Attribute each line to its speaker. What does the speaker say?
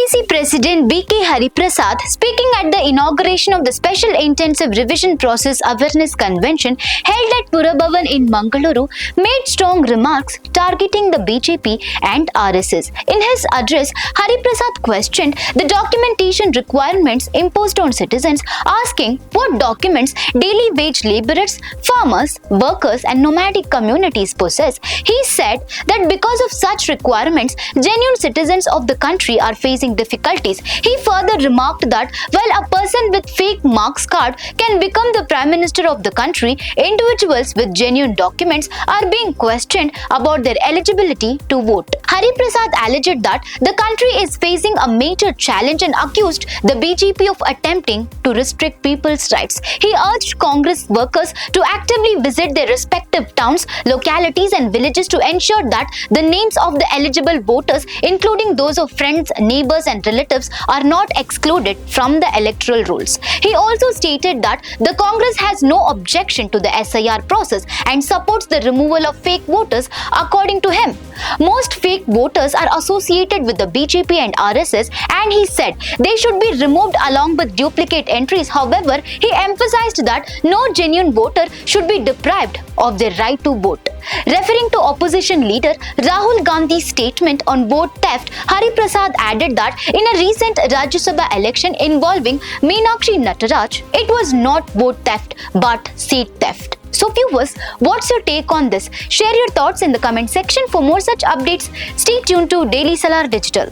Speaker 1: KPCC President B.K Hariprasad, speaking at the inauguration of the Special Intensive Revision Process Awareness Convention held at Purabhavan in Mangaluru, made strong remarks targeting the BJP and RSS. In his address, Hariprasad questioned the documentation requirements imposed on citizens, asking what documents daily wage laborers, farmers, workers and nomadic communities possess. He said that because of such requirements, genuine citizens of the country are facing difficulties. He further remarked that while a person with fake marks card can become the Prime Minister of the country, individuals with genuine documents are being questioned about their eligibility to vote. Hariprasad alleged that the country is facing a major challenge and accused the BJP of attempting to restrict people's rights. He urged Congress workers to actively visit their respective towns, localities and villages to ensure that the names of the eligible voters, including those of friends, neighbors and relatives, are not excluded from the electoral rolls. He also stated that the Congress has no objection to the SIR process and supports the removal of fake voters. According to him, most fake voters are associated with the BJP and RSS, and he said they should be removed along with duplicate entries. However, he emphasized that no genuine voter should be deprived of their right to vote. Referring to opposition leader Rahul Gandhi's statement on vote theft, Hariprasad added that in a recent Rajya Sabha election involving Meenakshi Nataraj, it was not vote theft but seat theft. So viewers, what's your take on this? Share your thoughts in the comment section. For more such updates, stay tuned to Daily Salar Digital.